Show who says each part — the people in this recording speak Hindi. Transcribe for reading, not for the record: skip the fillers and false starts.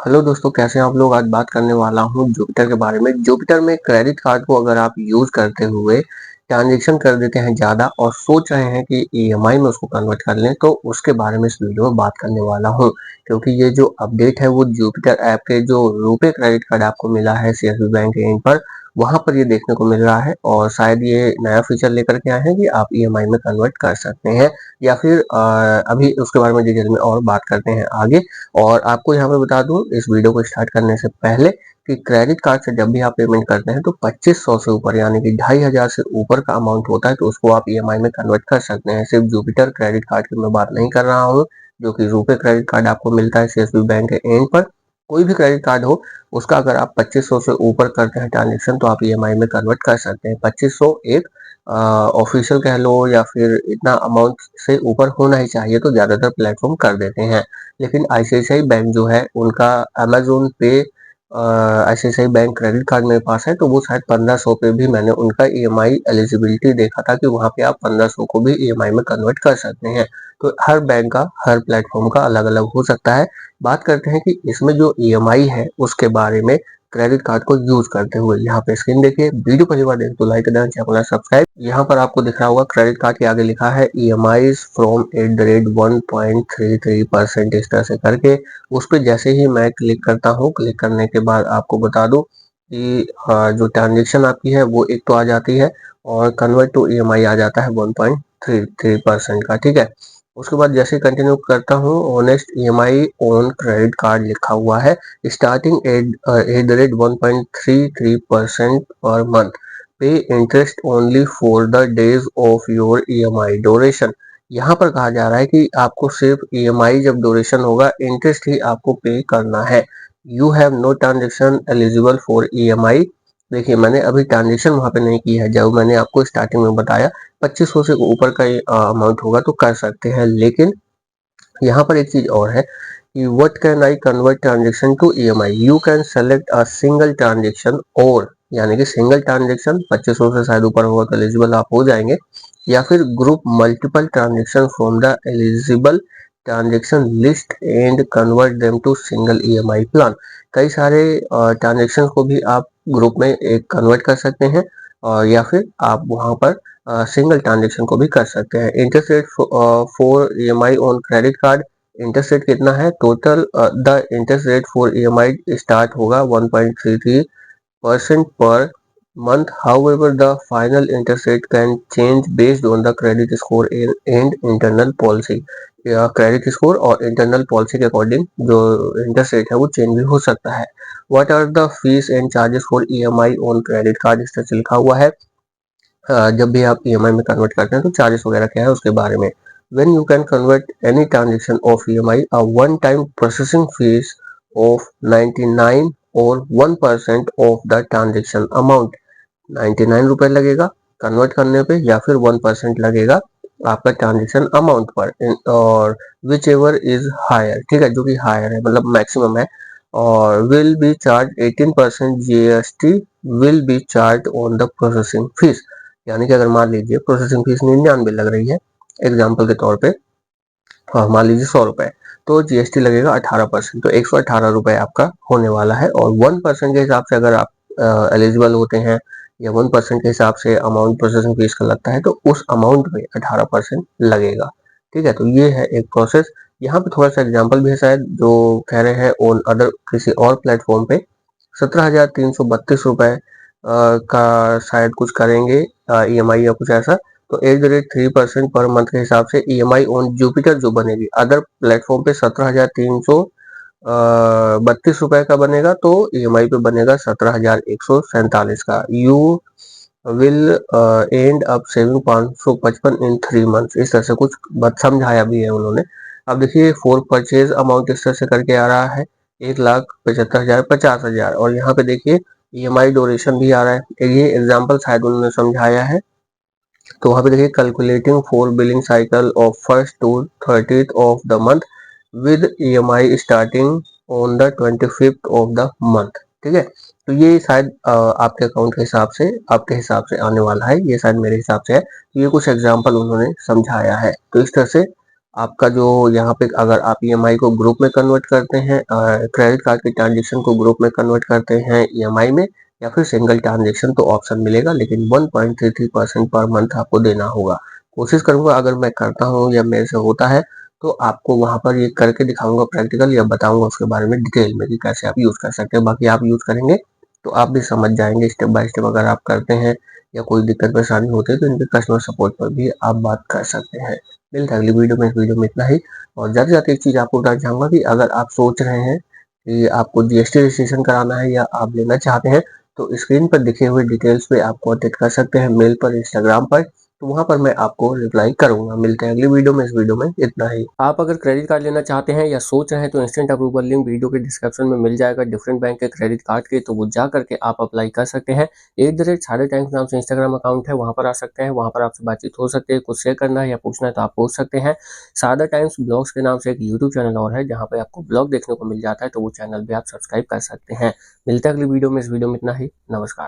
Speaker 1: हेलो दोस्तों, कैसे हैं आप लोग। आज बात करने वाला हूँ जुपिटर के बारे में। जुपिटर में क्रेडिट कार्ड को अगर आप यूज करते हुए ट्रांजेक्शन कर देते हैं ज़्यादा और सोच रहे हैं कि ईएमआई में उसको कन्वर्ट कर लें, तो उसके बारे में इस वीडियो में बात करने वाला हूँ। क्योंकि ये जो अपडेट है वो जुपिटर ऐप के जो रुपे क्रेडिट कार्ड आपको मिला है सीएसबी बैंक के एंड पर, वहां पर ये देखने को मिल रहा है। और शायद ये नया फीचर लेकर के आए हैं कि आप ईएमआई में कन्वर्ट कर सकते हैं, या फिर अभी उसके बारे में डिटेल में और बात करते हैं आगे। और आपको यहाँ पे बता दूं इस वीडियो को स्टार्ट करने से पहले कि क्रेडिट कार्ड से जब भी आप पेमेंट करते हैं तो 2500 से ऊपर यानी कि 2500 से ऊपर का अमाउंट होता है तो उसको आप ईएमआई में कन्वर्ट कर सकते हैं। सिर्फ जुपिटर क्रेडिट कार्ड की मैं बात नहीं कर रहा हूँ, जो कि रुपे क्रेडिट कार्ड आपको मिलता है सीएसबी बैंक के एंड पर। कोई भी क्रेडिट कार्ड हो, उसका अगर आप 2500 से ऊपर करते हैं ट्रांजेक्शन तो आप ईएमआई में कन्वर्ट कर सकते हैं। 2500 एक ऑफिशियल कह लो, या फिर इतना अमाउंट से ऊपर होना ही चाहिए तो ज्यादातर प्लेटफॉर्म कर देते हैं। लेकिन आईसीआईसीआई बैंक जो है उनका अमेजोन पे, आईसीआईसीआई बैंक क्रेडिट कार्ड मेरे पास है, तो वो शायद 1500 पे भी मैंने उनका ईएमआई एलिजिबिलिटी देखा था कि वहां पे आप 1500 को भी ईएमआई में कन्वर्ट कर सकते हैं। तो हर बैंक का, हर प्लेटफॉर्म का अलग अलग हो सकता है। बात करते हैं कि इसमें जो ईएमआई है उसके बारे में, क्रेडिट कार्ड को यूज करते हुए। यहाँ पे स्क्रीन देखिए, वीडियो पहली बार देखें तो लाइक देना, चैनल सब्सक्राइब। यहाँ पर आपको दिख रहा होगा क्रेडिट कार्ड के आगे लिखा है EMI फ्रॉम @1.33% इस तरह से करके। उस पर जैसे ही मैं क्लिक करता हूँ, क्लिक करने के बाद आपको बता दूं कि जो ट्रांजेक्शन आपकी है वो एक तो आ जाती है और कन्वर्ट टू EMI आ जाता है 1.33% का। ठीक है, उसके बाद जैसे कंटिन्यू करता हूँ, honest EMI on credit card लिखा हुआ है, स्टार्टिंग @1.33% पर मंथ, पे interest only for the days of your EMI duration. यहाँ पर कहा जा रहा है कि आपको सिर्फ EMI जब ड्यूरेशन होगा, इंटरेस्ट ही आपको पे करना है। You have no transaction eligible for EMI। देखिए, मैंने अभी ट्रांजेक्शन वहां पे नहीं की है। जब मैंने आपको स्टार्टिंग में बताया 2500 से ऊपर का अमाउंट होगा तो कर सकते हैं। लेकिन यहाँ पर एक चीज और है कि what can I convert transaction to EMI, you can select a single transaction, और यानी कि सिंगल ट्रांजेक्शन 2500 से शायद ऊपर होगा तो एलिजिबल आप हो जाएंगे, या फिर group multiple transaction from the eligible transaction list and convert them to single EMI plan. कई सारे ट्रांजेक्शन को भी आप ग्रुप में एक कन्वर्ट कर सकते हैं, और या फिर आप वहां पर सिंगल ट्रांजेक्शन को भी कर सकते हैं। Interest rate for EMI on credit card, interest rate कितना है total, the interest rate for EMI start होगा 1.33% पर month. However, the final interest rate can change based on the credit score and internal policy. या क्रेडिट स्कोर और इंटरनल पॉलिसी के अकॉर्डिंग जो इंटरेस्ट रेट है वो चेंज भी हो सकता है। What are the fees and charges for EMI on credit card, इस तरह से लिखा हुआ है। जब भी आप EMI में कन्वर्ट करते हैं तो चार्जेस वगैरह क्या है उसके बारे में। When you can convert any transaction of EMI, a one-time processing fees of 99 or 1% of the transaction amount, 99 रुपए लगेगा कन्वर्ट करने पे, या फिर 1% लगेगा आपका ट्रांजेक्शन अमाउंट पर, और विच एवर इज हायर, ठीक है, जो कि हायर है मतलब मैक्सिमम है। और will be charge 18% GST will be charge on the processing fees. यानी कि अगर मान लीजिए प्रोसेसिंग फीस 99 लग रही है एग्जाम्पल के तौर पे, हाँ मान लीजिए 100 रुपए, तो GST लगेगा 18%, तो 118 रुपए आपका होने वाला है। और 1% के हिसाब से अगर आप एलिजिबल होते हैं, या 1% के हिसाब से अमाउंट प्रोसेसिंग फीस का लगता है, तो उस अमाउंट पे 18% लगेगा। ठीक है, तो ये है एक प्रोसेस। यहाँ पे थोड़ा सा एग्जाम्पल भी है, शायद जो कह रहे हैं ऑन अदर किसी और प्लेटफॉर्म पे 17,332 रुपए का शायद कुछ करेंगे EMI या कुछ ऐसा, तो 8.3% पर मंथ के हिसाब से EMI ऑन जुपिटर जो बनेगी। अदर प्लेटफॉर्म पे 17,332 रुपए का बनेगा, तो EMI पे बनेगा 17,147 का। You will and up saving 555 in 3 months, इस तरह से कुछ बात समझाया भी है उन्होंने। अब देखिए, फॉर परचेज अमाउंट इस तरह से करके आ रहा है 1,75,000 50,000, और यहाँ पे देखिए EMI ड्यूरेशन भी आ रहा है। ये एग्जाम्पल शायद उन्होंने समझाया है। तो वहाँ पे देखिए, calculating for billing cycle of 1st to 30th of the month with EMI starting on the 25th of the month. ठीक है, तो ये शायद आपके अकाउंट के हिसाब से, आपके हिसाब से आने वाला है, ये शायद मेरे हिसाब से है। तो ये कुछ एग्जाम्पल उन्होंने समझाया है। तो इस तरह से आपका जो यहाँ पे अगर आप ईएमआई को ग्रुप में कन्वर्ट करते हैं, क्रेडिट कार्ड के ट्रांजेक्शन को ग्रुप में कन्वर्ट करते हैं ईएमआई में या फिर सिंगल ट्रांजेक्शन, तो ऑप्शन मिलेगा, लेकिन 1.33% पर मंथ आपको देना होगा। कोशिश करूंगा अगर मैं करता हूँ या मेरे से होता है तो आपको वहां पर ये करके दिखाऊंगा प्रैक्टिकल, या बताऊंगा उसके बारे में डिटेल में कि कैसे आप यूज कर सकते हैं। बाकी आप यूज करेंगे तो आप भी समझ जाएंगे स्टेप बाय स्टेप। अगर आप करते हैं या कोई दिक्कत परेशानी होती है तो इनके कस्टमर सपोर्ट पर भी आप बात कर सकते हैं। मिलते हैं अगली वीडियो में। इस वीडियो में इतना ही। और जाते जाते एक चीज आपको बताना चाहूंगा कि अगर आप सोच रहे हैं कि आपको जीएसटी रजिस्ट्रेशन कराना है या आप लेना चाहते हैं, तो स्क्रीन पर दिखे हुए डिटेल्स पे आप कॉन्टेक्ट कर सकते हैं, मेल पर, इंस्टाग्राम पर। तो वहां पर मैं आपको रिप्लाई करूंगा। मिलते हैं अगली वीडियो में। इस वीडियो में इतना ही। आप अगर क्रेडिट कार्ड लेना चाहते हैं या सोच रहे हैं तो इंस्टेंट अप्रूवल लिंक वीडियो के डिस्क्रिप्शन में मिल जाएगा डिफरेंट बैंक के क्रेडिट कार्ड के, तो वो जा करके आप अप्लाई कर सकते हैं। @ टाइम्स नाम से इंस्टाग्राम अकाउंट है, वहां पर आ सकते हैं, वहां पर आपसे बातचीत हो सकती है। कुछ शेयर करना है या पूछना है तो आप पूछ सकते हैं। सादा टाइम्स ब्लॉग्स के नाम से एक यूट्यूब चैनल और है जहाँ पे आपको ब्लॉग देखने को मिल जाता है, तो वो चैनल भी आप सब्सक्राइब कर सकते हैं। मिलते हैं अगली वीडियो में। इस वीडियो में इतना ही। नमस्कार।